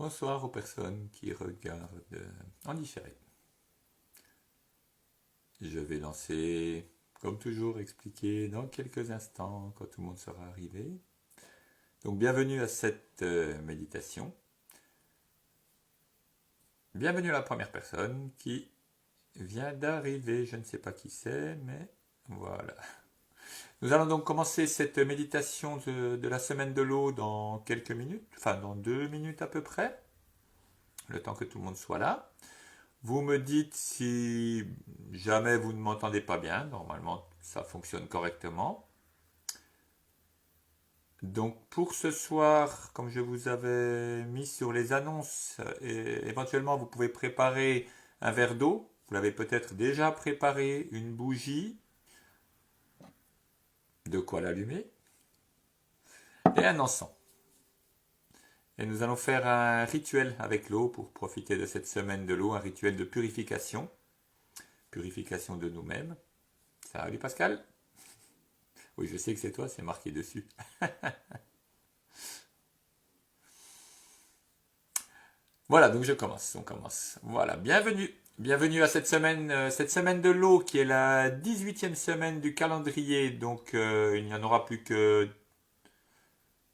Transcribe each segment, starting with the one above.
Bonsoir aux personnes qui regardent en différé. Je vais lancer, comme toujours, expliquer dans quelques instants quand tout le monde sera arrivé. Donc bienvenue à cette méditation. Bienvenue à la première personne qui vient d'arriver. Je ne sais pas qui c'est, mais voilà. Nous allons donc commencer cette méditation de la semaine de l'eau dans quelques minutes, enfin dans 2 minutes à peu près, le temps que tout le monde soit là. Vous me dites si jamais vous ne m'entendez pas bien. Normalement, ça fonctionne correctement. Donc pour ce soir, comme je vous avais mis sur les annonces, éventuellement vous pouvez préparer un verre d'eau. Vous l'avez peut-être déjà préparé, une bougie, de quoi l'allumer, et un encens. Et nous allons faire un rituel avec l'eau pour profiter de cette semaine de l'eau, un rituel de purification, purification de nous-mêmes. Salut Pascal. Oui, je sais que c'est toi, c'est marqué dessus. Voilà, donc je commence, on commence. Voilà, bienvenue. Bienvenue à cette semaine de l'eau qui est la 18e semaine du calendrier. Donc il n'y en aura plus que...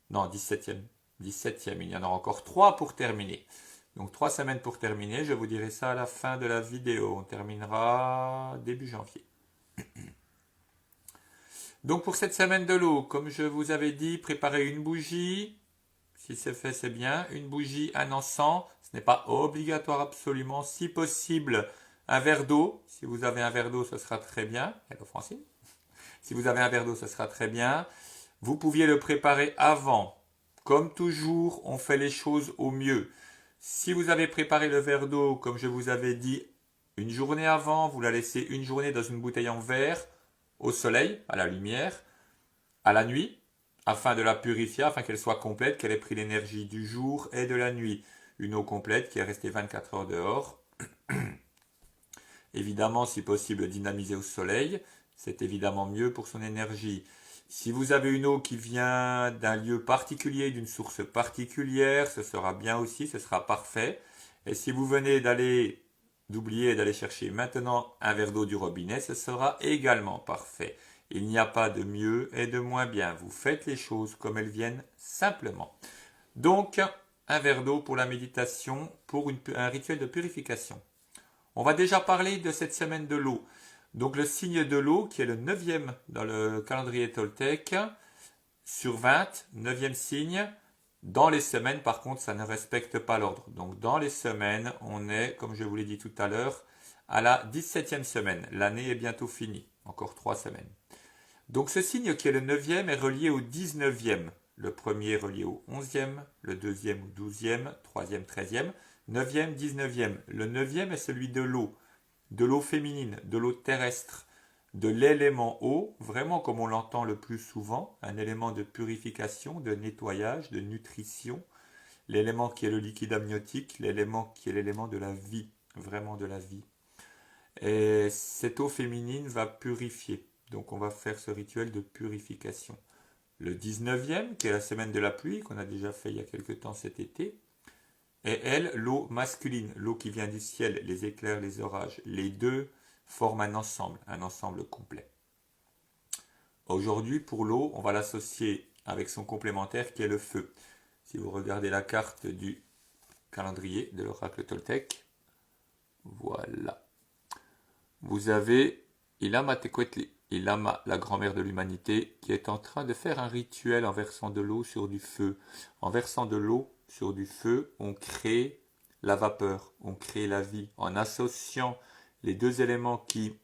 Non, 17e. 17e, il y en aura encore 3 pour terminer. Donc 3 semaines pour terminer, je vous dirai ça à la fin de la vidéo. On terminera début janvier. Donc pour cette semaine de l'eau, comme je vous avais dit, préparez une bougie. Si c'est fait, c'est bien. Une bougie, un encens. Ce n'est pas obligatoire absolument. Si possible, un verre d'eau. Si vous avez un verre d'eau, ce sera très bien. Hello Francine. Si vous avez un verre d'eau, ce sera très bien. Vous pouviez le préparer avant. Comme toujours, on fait les choses au mieux. Si vous avez préparé le verre d'eau, comme je vous avais dit, une journée avant, vous la laissez une journée dans une bouteille en verre, au soleil, à la lumière, à la nuit, afin de la purifier, afin qu'elle soit complète, qu'elle ait pris l'énergie du jour et de la nuit. Une eau complète qui est restée 24 heures dehors. Évidemment, si possible, dynamisée au soleil. C'est évidemment mieux pour son énergie. Si vous avez une eau qui vient d'un lieu particulier, d'une source particulière, ce sera bien aussi, ce sera parfait. Et si vous venez d'oublier d'aller chercher maintenant un verre d'eau du robinet, ce sera également parfait. Il n'y a pas de mieux et de moins bien. Vous faites les choses comme elles viennent simplement. Donc, un verre d'eau pour la méditation, pour un rituel de purification. On va déjà parler de cette semaine de l'eau. Donc le signe de l'eau, qui est le 9e dans le calendrier toltèque, sur 20, 9e signe. Dans les semaines, par contre, ça ne respecte pas l'ordre. Donc dans les semaines, on est, comme je vous l'ai dit tout à l'heure, à la 17e semaine. L'année est bientôt finie. Encore 3 semaines. Donc ce signe qui est le 9e est relié au 19e. Le premier est relié au 11e, le deuxième au 12e, troisième, 13e, 9e, 19e. Le 9e est celui de l'eau féminine, de l'eau terrestre, de l'élément eau, vraiment comme on l'entend le plus souvent, un élément de purification, de nettoyage, de nutrition, l'élément qui est le liquide amniotique, l'élément qui est l'élément de la vie, vraiment de la vie. Et cette eau féminine va purifier. Donc on va faire ce rituel de purification. Le 19e, qui est la semaine de la pluie, qu'on a déjà fait il y a quelque temps cet été, et elle, l'eau masculine, l'eau qui vient du ciel, les éclairs, les orages. Les deux forment un ensemble complet. Aujourd'hui, pour l'eau, on va l'associer avec son complémentaire qui est le feu. Si vous regardez la carte du calendrier de l'oracle Toltec, voilà. Vous avez Ilama Tecuhtli, Ilama, la grand-mère de l'humanité, qui est en train de faire un rituel en versant de l'eau sur du feu. En versant de l'eau sur du feu, on crée la vapeur, on crée la vie, en associant les deux éléments qui,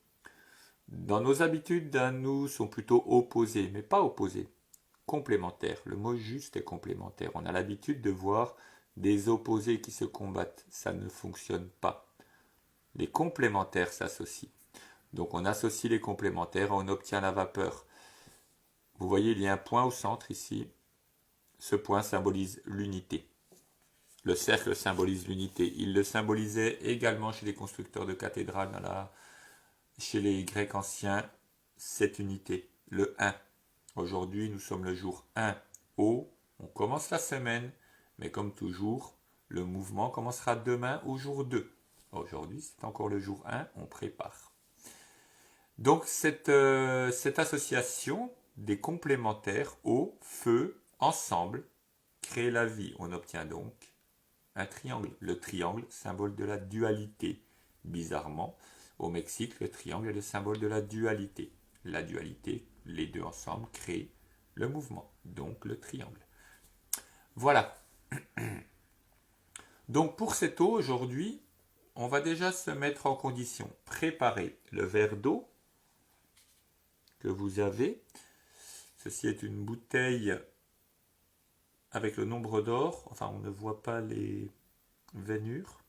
dans nos habitudes à nous, sont plutôt opposés, mais pas opposés, complémentaires. Le mot juste est complémentaire. On a l'habitude de voir des opposés qui se combattent. Ça ne fonctionne pas. Les complémentaires s'associent. Donc on associe les complémentaires, on obtient la vapeur. Vous voyez, il y a un point au centre ici. Ce point symbolise l'unité. Le cercle symbolise l'unité. Il le symbolisait également chez les constructeurs de cathédrales, chez les Grecs anciens, cette unité, le 1. Aujourd'hui, nous sommes le jour 1 au. On commence la semaine, mais comme toujours, Le mouvement commencera demain au jour 2. Aujourd'hui, c'est encore le jour 1, on prépare. Donc cette association des complémentaires eau, feu, ensemble, crée la vie. On obtient donc un triangle. Le triangle, symbole de la dualité. Bizarrement, au Mexique, le triangle est le symbole de la dualité. La dualité, les deux ensemble, créent le mouvement, donc le triangle. Voilà. Donc pour cette eau, aujourd'hui, on va déjà se mettre en condition. Préparer le verre d'eau que vous avez. Ceci est une bouteille avec le nombre d'or. Enfin, on ne voit pas les veinures.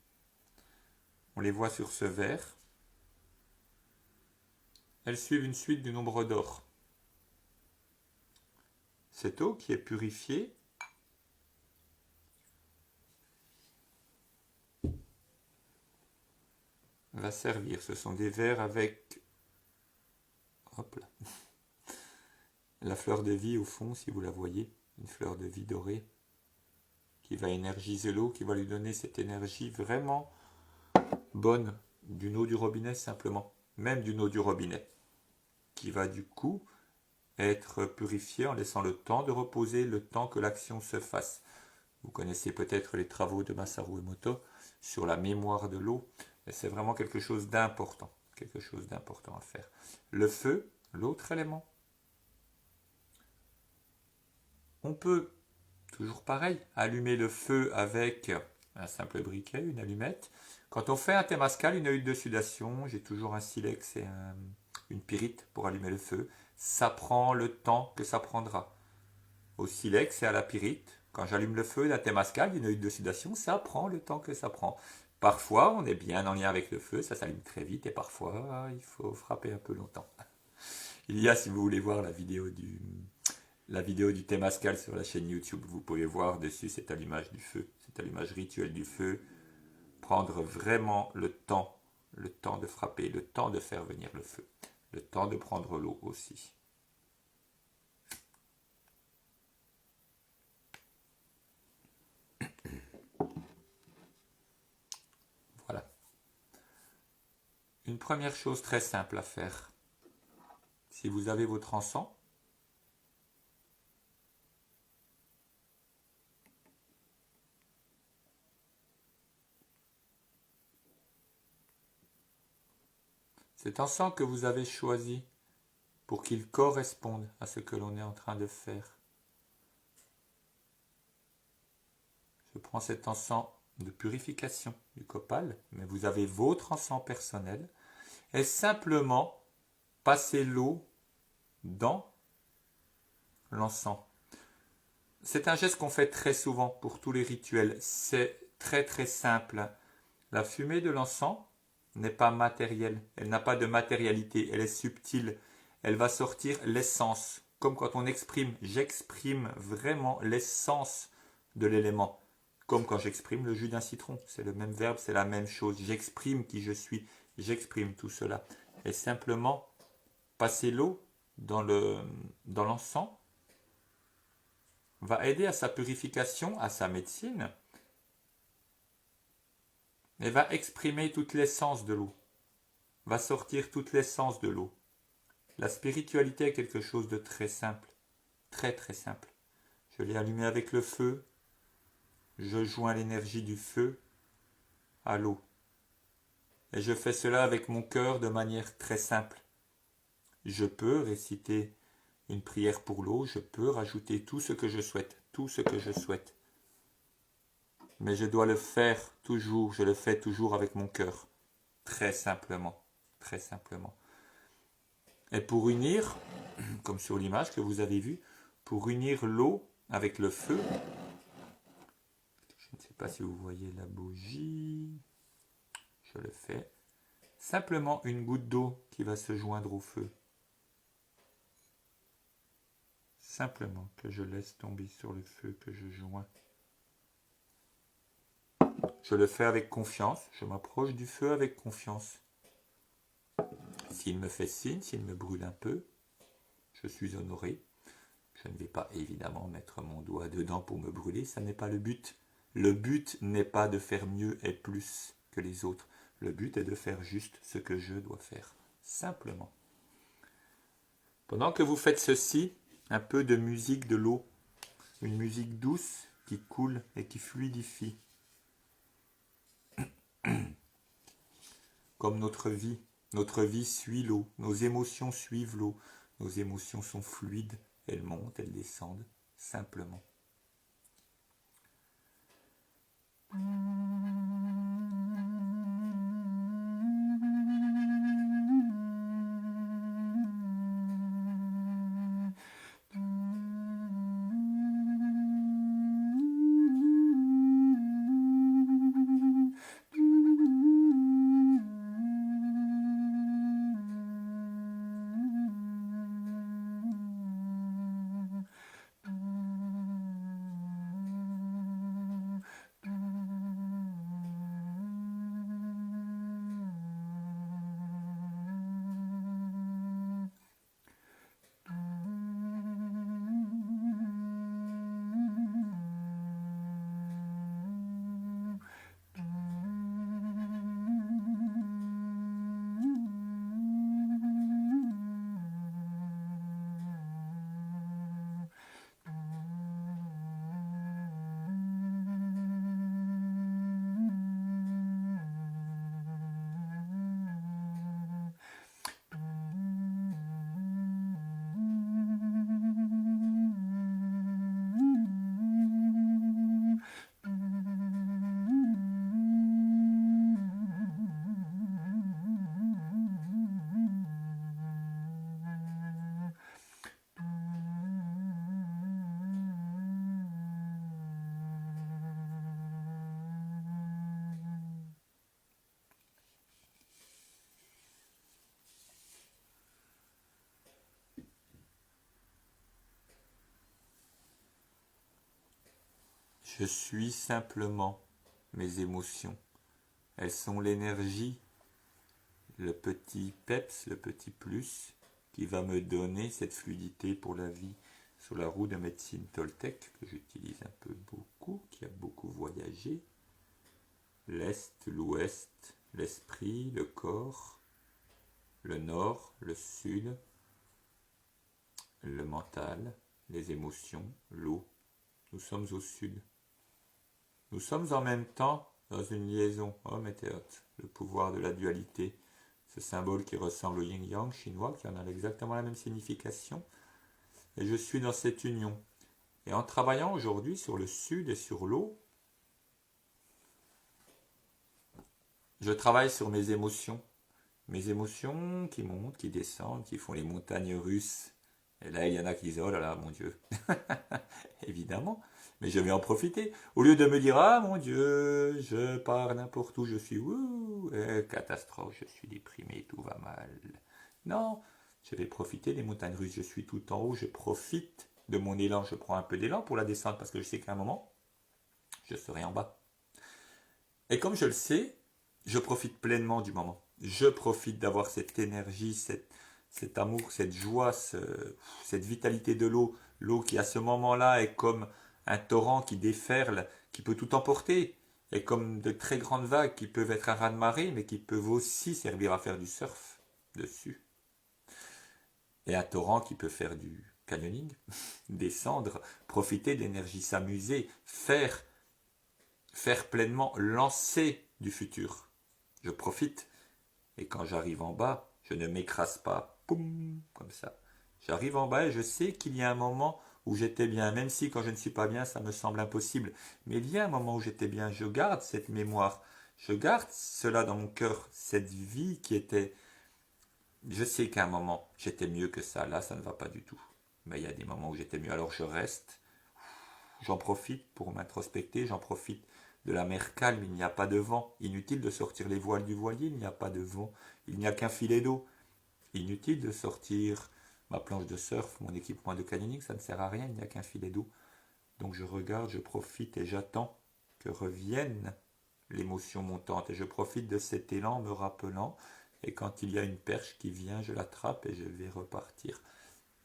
On les voit sur ce verre. Elles suivent une suite du nombre d'or. Cette eau qui est purifiée va servir. Ce sont des verres avec hop là, la fleur de vie au fond, si vous la voyez, une fleur de vie dorée qui va énergiser l'eau, qui va lui donner cette énergie vraiment bonne d'une eau du robinet simplement, même d'une eau du robinet, qui va du coup être purifiée en laissant le temps de reposer, le temps que l'action se fasse. Vous connaissez peut-être les travaux de Masaru Emoto sur la mémoire de l'eau, et c'est vraiment quelque chose d'important à faire. Le feu, l'autre élément. On peut, toujours pareil, allumer le feu avec un simple briquet, une allumette. Quand on fait un témascal, une huile de sudation, j'ai toujours un silex et une pyrite pour allumer le feu. Ça prend le temps que ça prendra. Au silex et à la pyrite, quand j'allume le feu d'un témascal, d'une huile de sudation, ça prend le temps que ça prend. Parfois, on est bien en lien avec le feu, ça s'allume très vite, et parfois, il faut frapper un peu longtemps. Il y a, si vous voulez voir la vidéo du témascal sur la chaîne YouTube, vous pouvez voir dessus cet allumage du feu, cet allumage rituel du feu, prendre vraiment le temps de frapper, le temps de faire venir le feu, le temps de prendre l'eau aussi. Voilà. Une première chose très simple à faire, si vous avez votre encens, cet encens que vous avez choisi pour qu'il corresponde à ce que l'on est en train de faire. Je prends cet encens de purification du copal, mais vous avez votre encens personnel, et simplement passez l'eau dans l'encens. C'est un geste qu'on fait très souvent pour tous les rituels. C'est très très simple. La fumée de l'encens n'est pas matérielle. Elle n'a pas de matérialité. Elle est subtile. Elle va sortir l'essence. Comme quand on exprime. J'exprime vraiment l'essence de l'élément. Comme quand j'exprime le jus d'un citron. C'est le même verbe, c'est la même chose. J'exprime qui je suis. J'exprime tout cela. Et simplement, passer l'eau dans l'encens va aider à sa purification, à sa médecine, et va exprimer toute l'essence de l'eau, va sortir toute l'essence de l'eau. La spiritualité est quelque chose de très simple, très très simple. Je l'ai allumé avec le feu, je joins l'énergie du feu à l'eau. Et je fais cela avec mon cœur de manière très simple. Je peux réciter une prière pour l'eau, je peux rajouter tout ce que je souhaite, tout ce que je souhaite. Mais je dois le faire toujours, je le fais toujours avec mon cœur, très simplement, très simplement. Et pour unir, comme sur l'image que vous avez vue, pour unir l'eau avec le feu, je ne sais pas si vous voyez la bougie, je le fais, simplement une goutte d'eau qui va se joindre au feu. Simplement que je laisse tomber sur le feu que je joins. Je le fais avec confiance, je m'approche du feu avec confiance. S'il me fait signe, s'il me brûle un peu, je suis honoré. Je ne vais pas évidemment mettre mon doigt dedans pour me brûler, ça n'est pas le but. Le but n'est pas de faire mieux et plus que les autres. Le but est de faire juste ce que je dois faire. Simplement. Pendant que vous faites ceci, un peu de musique de l'eau. Une musique douce qui coule et qui fluidifie. Comme notre vie. Notre vie suit l'eau. Nos émotions suivent l'eau. Nos émotions sont fluides. Elles montent, elles descendent. Simplement. Je suis simplement mes émotions. Elles sont l'énergie, le petit peps, le petit plus, qui va me donner cette fluidité pour la vie sur la roue de médecine Toltec, que j'utilise un peu beaucoup, qui a beaucoup voyagé. L'Est, l'Ouest, l'esprit, le corps, le Nord, le Sud, le mental, les émotions, l'eau. Nous sommes au Sud. Nous sommes en même temps dans une liaison homme et théâtre, le pouvoir de la dualité, ce symbole qui ressemble au yin-yang chinois, qui en a exactement la même signification. Et je suis dans cette union. Et en travaillant aujourd'hui sur le Sud et sur l'eau, je travaille sur mes émotions. Mes émotions qui montent, qui descendent, qui font les montagnes russes. Et là, il y en a qui disent, oh là là, mon Dieu. Évidemment. Mais je vais en profiter. Au lieu de me dire, ah mon Dieu, je pars n'importe où, je suis catastrophe, je suis déprimé, tout va mal. Non, je vais profiter des montagnes russes. Je suis tout en haut, je profite de mon élan. Je prends un peu d'élan pour la descente parce que je sais qu'à un moment, je serai en bas. Et comme je le sais, je profite pleinement du moment. Je profite d'avoir cette énergie, cet amour, cette joie, cette vitalité de l'eau. L'eau qui à ce moment-là est comme un torrent qui déferle, qui peut tout emporter. Et comme de très grandes vagues qui peuvent être un raz-de-marée, mais qui peuvent aussi servir à faire du surf dessus. Et un torrent qui peut faire du canyoning, descendre, profiter d'énergie, s'amuser, faire pleinement, lancer du futur. Je profite. Et quand j'arrive en bas, je ne m'écrase pas, poum, comme ça. J'arrive en bas et je sais qu'il y a un moment où j'étais bien, même si quand je ne suis pas bien, ça me semble impossible. Mais il y a un moment où j'étais bien, je garde cette mémoire, je garde cela dans mon cœur, cette vie qui était... Je sais qu'à un moment, j'étais mieux que ça, là, ça ne va pas du tout. Mais il y a des moments où j'étais mieux, alors je reste, j'en profite pour m'introspecter, j'en profite de la mer calme, il n'y a pas de vent. Inutile de sortir les voiles du voilier, il n'y a pas de vent. Il n'y a qu'un filet d'eau. Inutile de sortir ma planche de surf, mon équipement de canyoning, ça ne sert à rien, il n'y a qu'un filet d'eau. Donc je regarde, je profite et j'attends que revienne l'émotion montante. Et je profite de cet élan me rappelant. Et quand il y a une perche qui vient, je l'attrape et je vais repartir.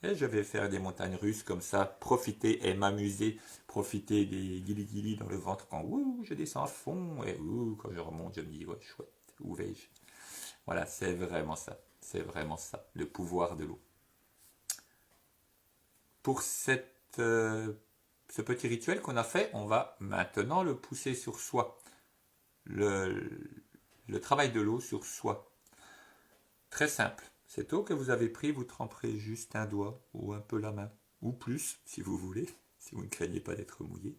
Et je vais faire des montagnes russes comme ça, profiter et m'amuser, profiter des guili-guili dans le ventre quand ouh, je descends à fond et ouh, quand je remonte, je me dis, ouais, chouette, où vais-je? Voilà, c'est vraiment ça. C'est vraiment ça, le pouvoir de l'eau. Pour ce petit rituel qu'on a fait, on va maintenant le pousser sur soi. Le, le travail de l'eau sur soi. Très simple. Cette eau que vous avez prise, vous tremperez juste un doigt ou un peu la main, ou plus si vous voulez, si vous ne craignez pas d'être mouillé.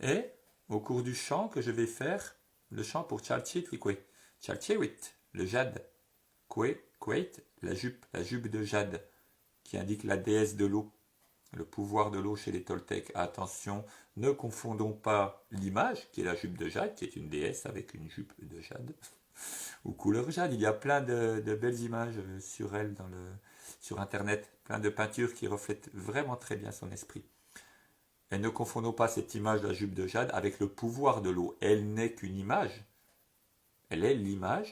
Et au cours du chant que je vais faire, le chant pour Chalchitlikwe. Chalchewit, le jade. Kwe, Kweit, la jupe de jade, qui indique la déesse de l'eau, le pouvoir de l'eau chez les Toltecs. Attention, ne confondons pas l'image, qui est la jupe de jade, qui est une déesse avec une jupe de jade, ou couleur jade. Il y a plein de belles images sur elle sur Internet, plein de peintures qui reflètent vraiment très bien son esprit. Et ne confondons pas cette image de la jupe de jade avec le pouvoir de l'eau. Elle n'est qu'une image. Elle est l'image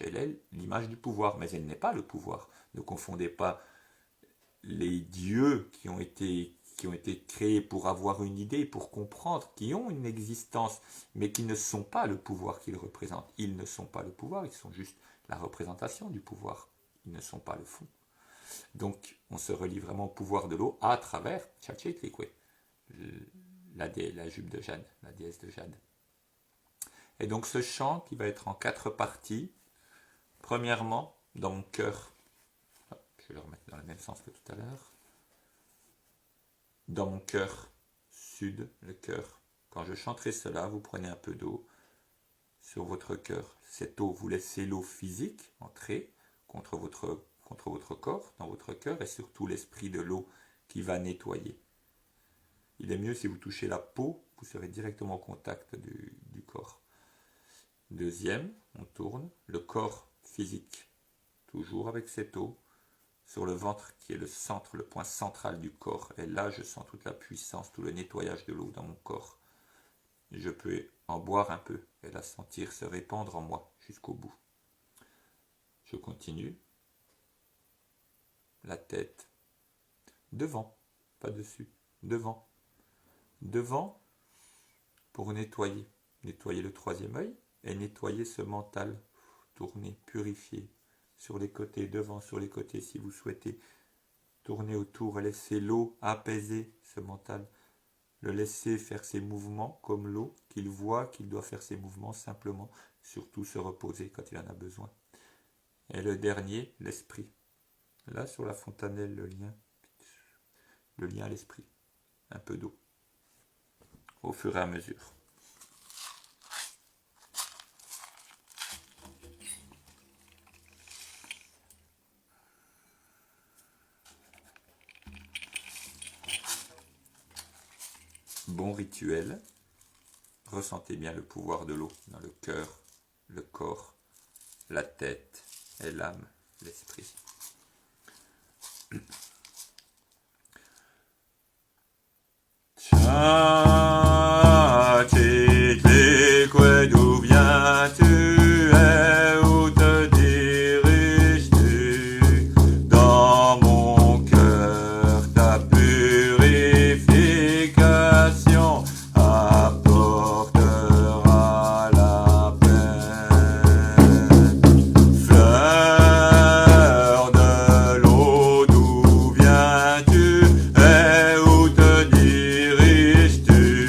du pouvoir, mais elle n'est pas le pouvoir. Ne confondez pas les dieux qui ont été créés pour avoir une idée, pour comprendre, qui ont une existence, mais qui ne sont pas le pouvoir qu'ils représentent. Ils ne sont pas le pouvoir, ils sont juste la représentation du pouvoir. Ils ne sont pas le fond. Donc, on se relie vraiment au pouvoir de l'eau à travers Chalchitlikwe, la jupe de Jade, la déesse de Jade. Et donc ce chant qui va être en 4 parties. Premièrement, dans mon cœur, je vais le remettre dans le même sens que tout à l'heure. Dans mon cœur sud, le cœur. Quand je chanterai cela, vous prenez un peu d'eau sur votre cœur. Cette eau, vous laissez l'eau physique entrer contre votre corps, dans votre cœur, et surtout l'esprit de l'eau qui va nettoyer. Il est mieux si vous touchez la peau, vous serez directement au contact du corps. Deuxième, on tourne le corps physique, toujours avec cette eau, sur le ventre qui est le centre, le point central du corps. Et là, je sens toute la puissance, tout le nettoyage de l'eau dans mon corps. Je peux en boire un peu et la sentir se répandre en moi jusqu'au bout. Je continue. La tête. Devant, pas dessus. Devant. Devant pour nettoyer. Nettoyer le troisième œil. Et nettoyer ce mental, tourner, purifier, sur les côtés, devant, sur les côtés si vous souhaitez, tourner autour, laisser l'eau apaiser ce mental, le laisser faire ses mouvements comme l'eau, qu'il voit qu'il doit faire ses mouvements simplement, surtout se reposer quand il en a besoin. Et le dernier, l'esprit. Là sur la fontanelle, le lien à l'esprit, un peu d'eau, au fur et à mesure. Bon rituel, ressentez bien le pouvoir de l'eau dans le cœur, le corps, la tête et l'âme, l'esprit. Chalchitlikwe, d'où viens-tu et où te diriges-tu? Dans mon cœur, ta purification apportera la paix. Fleur de l'eau, d'où viens-tu et où te diriges-tu?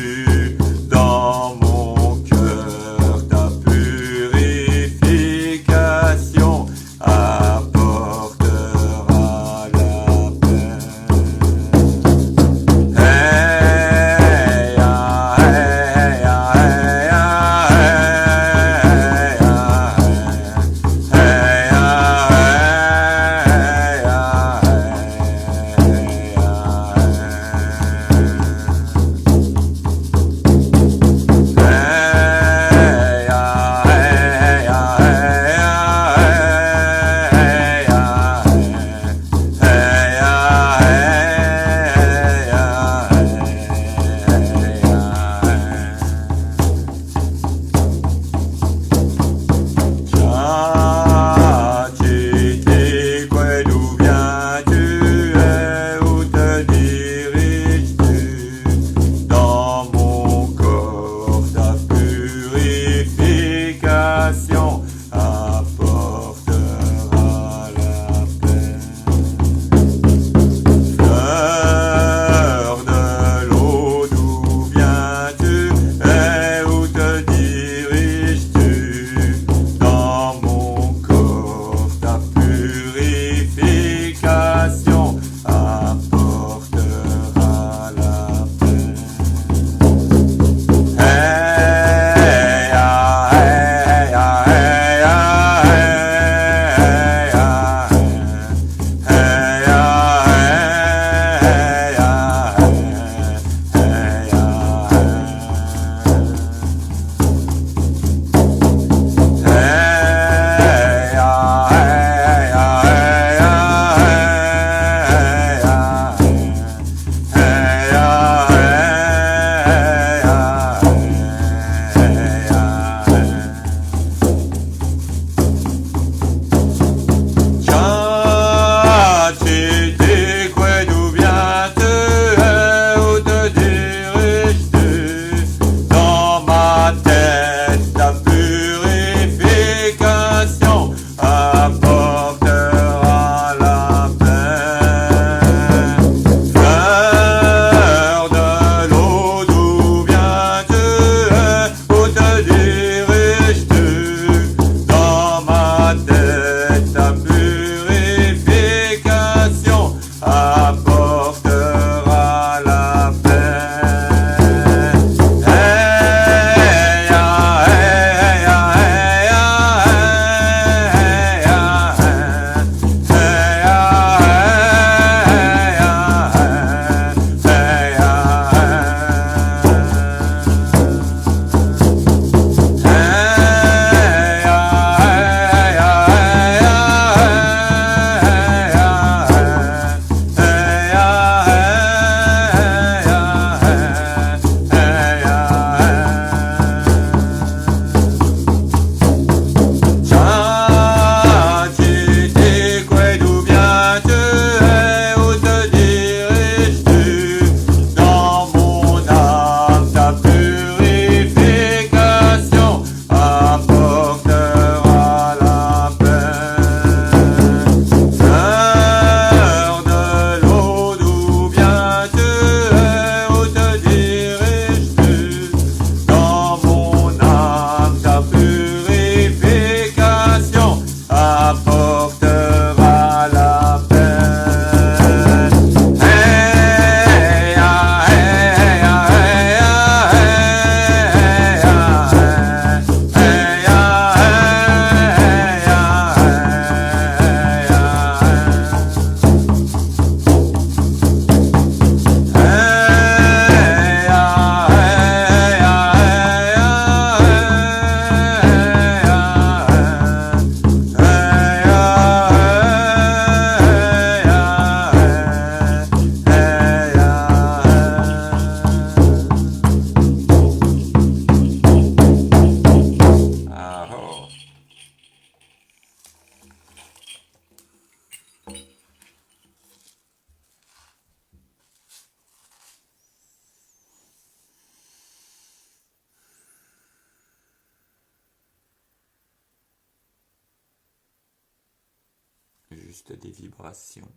juste des vibrations,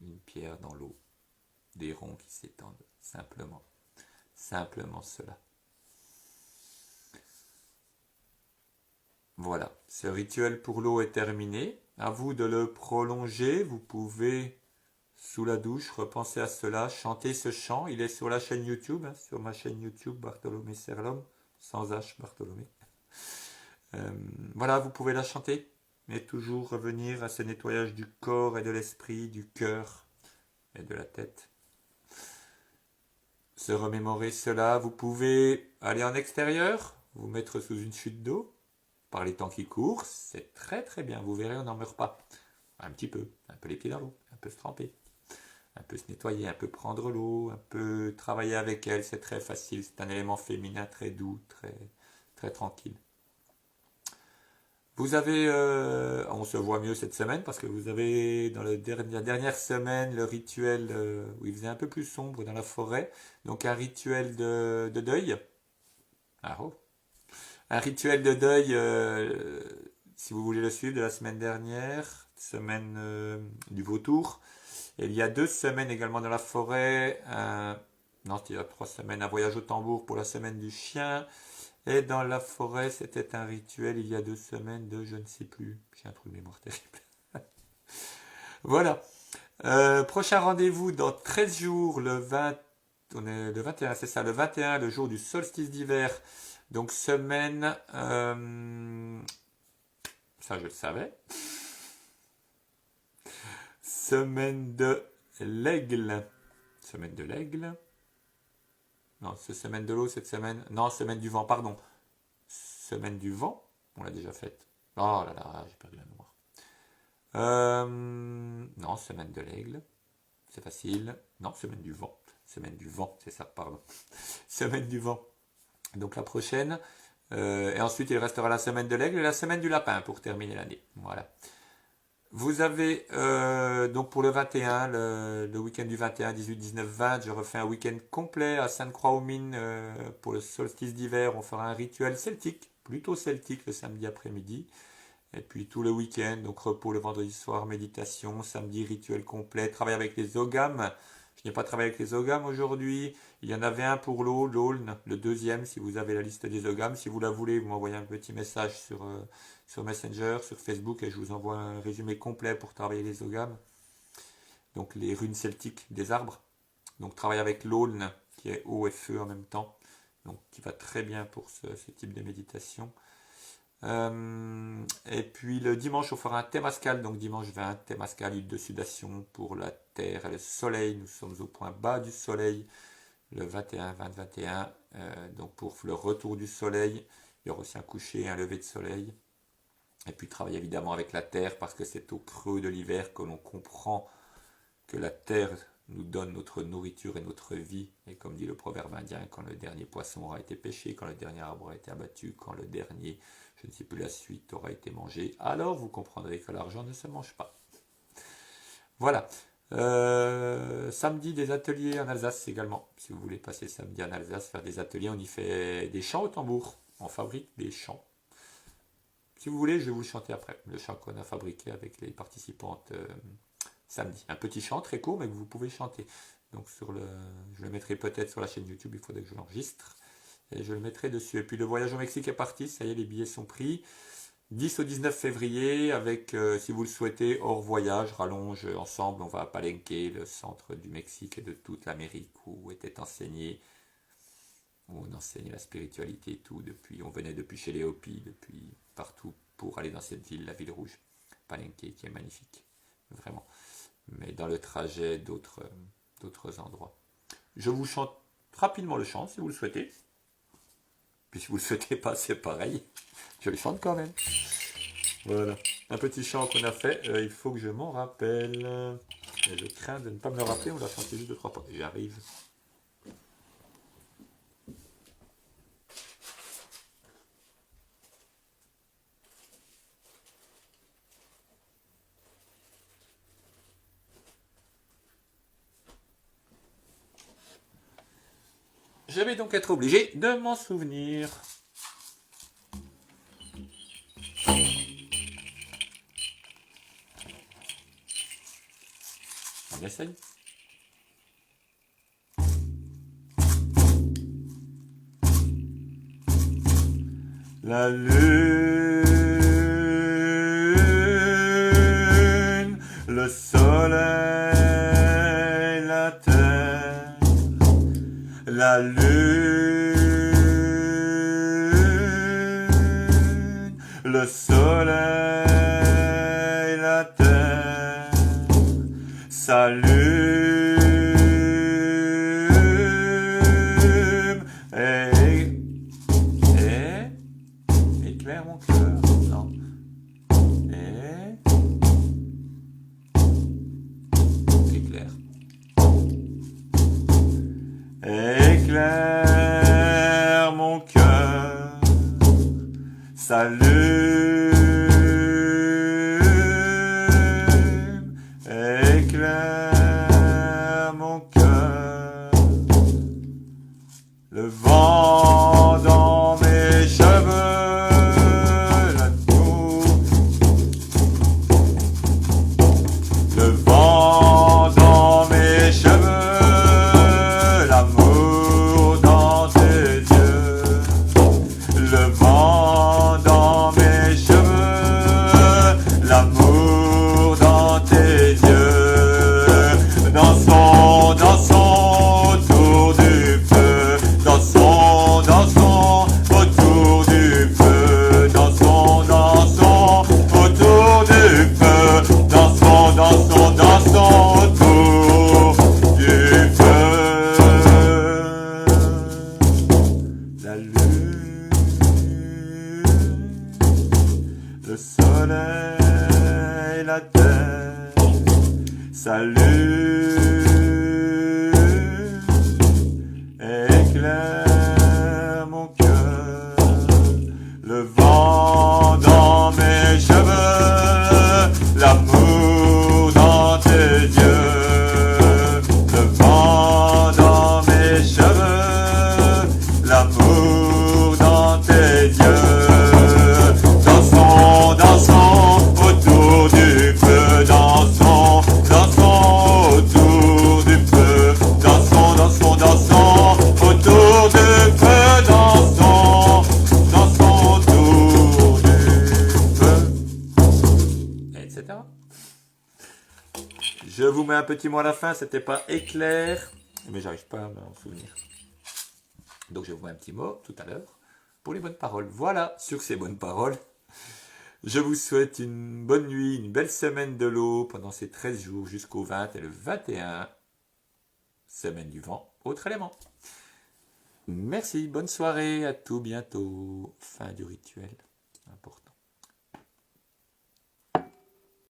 une pierre dans l'eau, des ronds qui s'étendent, simplement. Simplement cela. Voilà, ce rituel pour l'eau est terminé. À vous de le prolonger. Vous pouvez, sous la douche, repenser à cela, chanter ce chant. Il est sur la chaîne YouTube, sur ma chaîne YouTube, Bartholomé Serlom, sans H, Bartholomé. Voilà, vous pouvez la chanter, mais toujours revenir à ce nettoyage du corps et de l'esprit, du cœur et de la tête. Se remémorer cela. Vous pouvez aller en extérieur, vous mettre sous une chute d'eau, par les temps qui courent, c'est très très bien, vous verrez, on n'en meurt pas. Un peu les pieds dans l'eau, un peu se tremper, un peu se nettoyer, un peu prendre l'eau, un peu travailler avec elle, c'est très facile, c'est un élément féminin très doux, très, très tranquille. Vous avez, on se voit mieux cette semaine parce que vous avez dans la dernière semaine le rituel où il faisait un peu plus sombre dans la forêt, donc un rituel de deuil. Ah oh. Un rituel de deuil, si vous voulez le suivre, de la semaine dernière, semaine du vautour. Et il y a 2 semaines également dans la forêt, non, il y a 3 semaines, un voyage au tambour pour la semaine du chien. Et dans la forêt, c'était un rituel il y a 2 semaines de je ne sais plus. J'ai un trou de mémoire terrible. Voilà. Prochain rendez-vous dans 13 jours, le 20, on est le 21, c'est ça, le 21, le jour du solstice d'hiver. Donc semaine, ça je le savais, semaine de l'aigle. Semaine de l'aigle. Non, c'est semaine de l'eau cette semaine. Non, semaine du vent, pardon. Semaine du vent, on l'a déjà faite. Oh là là, j'ai perdu la mémoire. Non, semaine de l'aigle. C'est facile. Non, semaine du vent. Semaine du vent, c'est ça, pardon. Semaine du vent. Donc la prochaine. Et ensuite, il restera la semaine de l'aigle et la semaine du lapin pour terminer l'année. Voilà. Vous avez donc pour le 21, le week-end du 21, 18, 19, 20, je refais un week-end complet à Sainte-Croix-aux-Mines pour le solstice d'hiver. On fera un rituel celtique, plutôt celtique le samedi après-midi. Et puis tout le week-end, donc repos le vendredi soir, méditation, samedi rituel complet, travail avec les ogames. Je n'ai pas travaillé avec les ogames aujourd'hui. Il y en avait un pour l'Aulne, le deuxième, si vous avez la liste des ogames. Si vous la voulez, vous m'envoyez un petit message sur Messenger, sur Facebook, et je vous envoie un résumé complet pour travailler les ogames. Donc les runes celtiques des arbres. Donc travail avec l'Aulne, qui est eau et feu en même temps. Donc qui va très bien pour ce type de méditation. Et puis le dimanche, on fera un Temazcal. Donc dimanche 20, Temazcal, huile de sudation pour la terre et le soleil. Nous sommes au point bas du soleil, le 21, 20, 21. Donc pour le retour du soleil, il y aura aussi un coucher et un lever de soleil. Et puis travailler évidemment avec la terre parce que c'est au creux de l'hiver que l'on comprend que la terre nous donne notre nourriture et notre vie. Et comme dit le proverbe indien, quand le dernier poisson aura été pêché, quand le dernier arbre aura été abattu, quand le dernier, je ne sais plus la suite, aura été mangé, alors vous comprendrez que l'argent ne se mange pas. Voilà. Samedi, des ateliers en Alsace également. Si vous voulez passer samedi en Alsace, faire des ateliers, on y fait des chants au tambour. On fabrique des chants. Si vous voulez, je vais vous le chanter après. Le chant qu'on a fabriqué avec les participantes samedi. Un petit chant très court, mais que vous pouvez chanter. Donc je le mettrai peut-être sur la chaîne YouTube, il faudrait que je l'enregistre. Et je le mettrai dessus. Et puis le voyage au Mexique est parti, ça y est, les billets sont pris. 10 au 19 février, avec, si vous le souhaitez, hors voyage, rallonge ensemble. On va à Palenque, le centre du Mexique et de toute l'Amérique, où on enseignait la spiritualité et tout. On venait depuis chez les Hopis, depuis partout, pour aller dans cette ville, la ville rouge. Palenque, qui est magnifique, vraiment. Mais dans le trajet d'autres endroits. Je vous chante rapidement le chant, si vous le souhaitez. Puis si vous le souhaitez pas, c'est pareil. Je le chante quand même. Voilà. Un petit chant qu'on a fait. Il faut que je m'en rappelle. Et je crains de ne pas me le rappeler. On l'a chanté juste 2-3 fois. J'arrive. Je vais donc être obligé de m'en souvenir. On essaye. La lune, le soleil, la terre. La lune, le soleil, la terre s'allume et éclaire mon cœur. Non. Et éclaire. Éclaire mon cœur, s'allume, éclaire mon cœur, le vent dans mes cheveux, la tour, le vent dans mes cheveux, l'amour dans tes yeux, le vent dans mes cheveux, l'amour dans tes yeux, dansons, dansons autour du feu, dansons, dansons autour du feu, dansons, dansons autour du feu, dansons, dansons, dansons autour du feu. La lune, le soleil, la terre s'allume, éclaire mon cœur, le vent dans mes cheveux, l'amour dans tes yeux, le vent dans mes cheveux, l'amour dans tes yeux, dansons, dansons autour du feu, dansons, dansons autour du feu, dansons, dansons, dansons autour du feu, dansons, dansons autour du feu, etc. Je vous mets un petit mot à la fin, c'était pas éclair, mais j'arrive pas à m'en souvenir. Donc je vous mets un petit mot tout à l'heure pour les bonnes paroles. Voilà, sur ces bonnes paroles, je vous souhaite une bonne nuit, une belle semaine de l'eau pendant ces 13 jours jusqu'au 20 et le 21, semaine du vent, autre élément. Merci, bonne soirée, à tout bientôt. Fin du rituel, important.